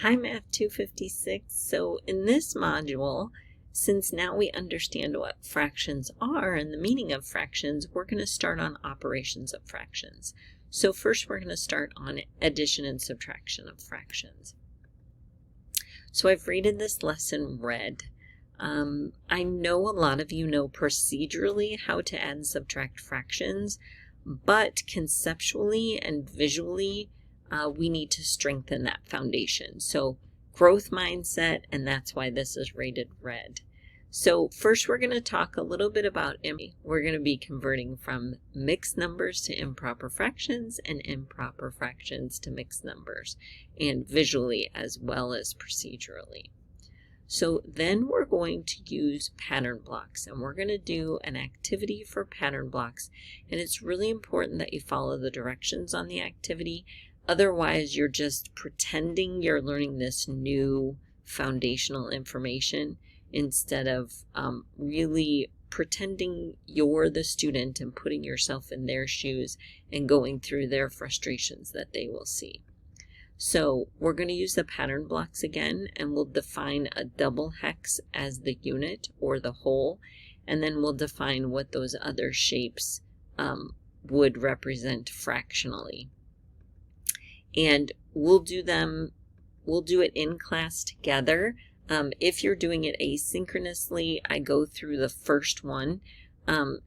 Hi, Math 256. So in this module, since now we understand what fractions are and the meaning of fractions, we're going to start on operations of fractions. So first we're going to start on addition and subtraction of fractions. So I've rated this lesson red. I know a lot of you know procedurally how to add and subtract fractions, but conceptually and visually, we need to strengthen that foundation. So growth mindset, and that's why this is rated red. So first we're going to talk a little bit about we're going to be converting from mixed numbers to improper fractions and improper fractions to mixed numbers, and visually as well as procedurally. So then we're going to use pattern blocks, and we're going to do an activity for pattern blocks, and it's really important that you follow the directions on the activity. Otherwise, you're just pretending you're learning this new foundational information instead of really pretending you're the student and putting yourself in their shoes and going through their frustrations that they will see. So we're going to use the pattern blocks again, and we'll define a double hex as the unit or the whole, and then we'll define what those other shapes would represent fractionally. And we'll do it in class together. If you're doing it asynchronously, I go through the first one,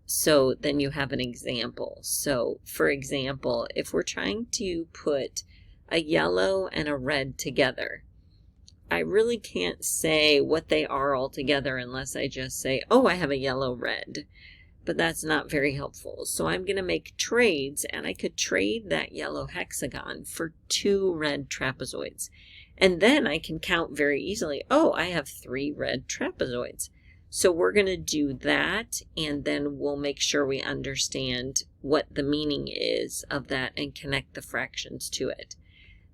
so then you have an example. So for example, if we're trying to put a yellow and a red together, I really can't say what they are all together unless I just say, oh, I have a yellow red. But that's not very helpful. So I'm going to make trades, and I could trade that yellow hexagon for 2 red trapezoids. And then I can count very easily, oh, I have 3 red trapezoids. So we're going to do that, and then we'll make sure we understand what the meaning is of that and connect the fractions to it.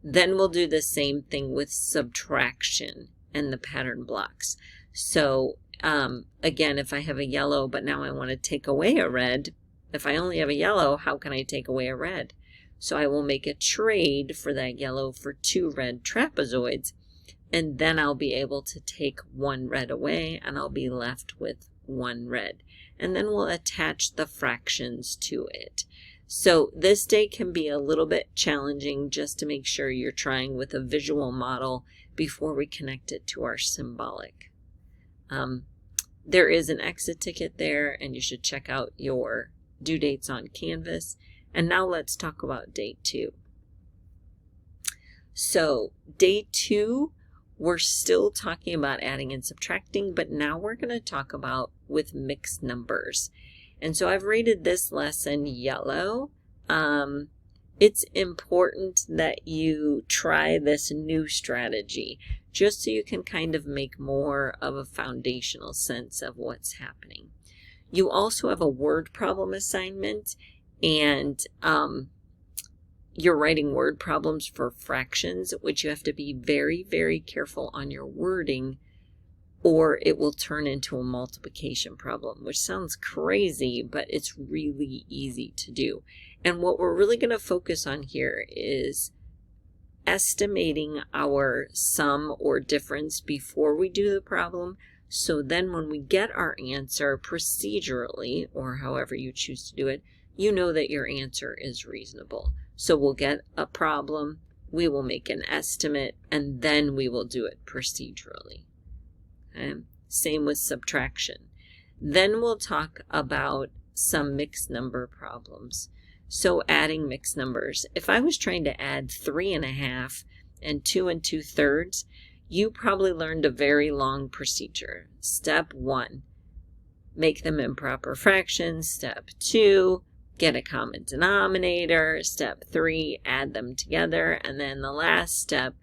Then we'll do the same thing with subtraction and the pattern blocks. So again, if I have a yellow, but now I want to take away a red, if I only have a yellow, how can I take away a red? So I will make a trade for that yellow for 2 red trapezoids, and then I'll be able to take 1 red away, and I'll be left with 1 red. And then we'll attach the fractions to it. So this day can be a little bit challenging just to make sure you're trying with a visual model before we connect it to our symbolic. There is an exit ticket there, and you should check out your due dates on Canvas. And now let's talk about day 2. So day 2, we're still talking about adding and subtracting, but now we're going to talk about with mixed numbers. And so I've rated this lesson yellow. It's important that you try this new strategy just so you can kind of make more of a foundational sense of what's happening. You also have a word problem assignment, and you're writing word problems for fractions, which you have to be very, very careful on your wording, or it will turn into a multiplication problem, which sounds crazy, but it's really easy to do. And what we're really going to focus on here is estimating our sum or difference before we do the problem. So then when we get our answer procedurally, or however you choose to do it, you know that your answer is reasonable. So we'll get a problem, we will make an estimate, and then we will do it procedurally. Same with subtraction. Then we'll talk about some mixed number problems. So adding mixed numbers. If I was trying to add 3½ and 2 2/3, you probably learned a very long procedure. Step 1, make them improper fractions. Step 2, get a common denominator. Step 3, add them together. And then the last step,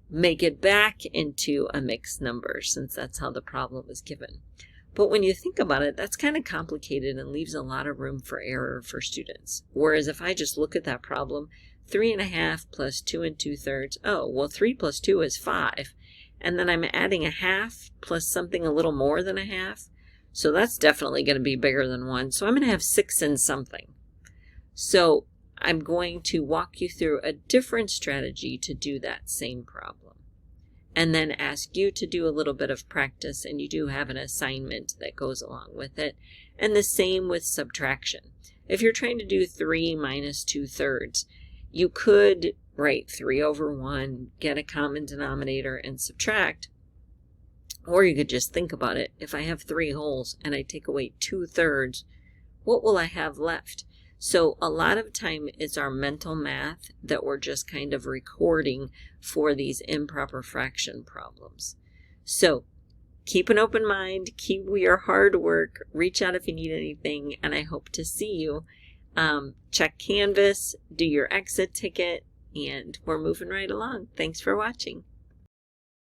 make it back into a mixed number, since that's how the problem was given. But when you think about it, that's kind of complicated and leaves a lot of room for error for students. Whereas if I just look at that problem, 3½ plus 2 2/3, oh, well, 3 plus 2 is 5. And then I'm adding a half plus something a little more than a half. So that's definitely going to be bigger than 1. So I'm going to have 6 and something. So I'm going to walk you through a different strategy to do that same problem. and then ask you to do a little bit of practice, and you do have an assignment that goes along with it. And the same with subtraction. If you're trying to do 3 minus 2/3, you could write 3 over 1, get a common denominator, and subtract. Or you could just think about it. If I have 3 wholes and I take away 2/3, what will I have left? So a lot of time it's our mental math that we're just kind of recording for these improper fraction problems. So keep an open mind, keep your hard work, reach out if you need anything, and I hope to see you. Check Canvas, do your exit ticket, and we're moving right along. Thanks for watching.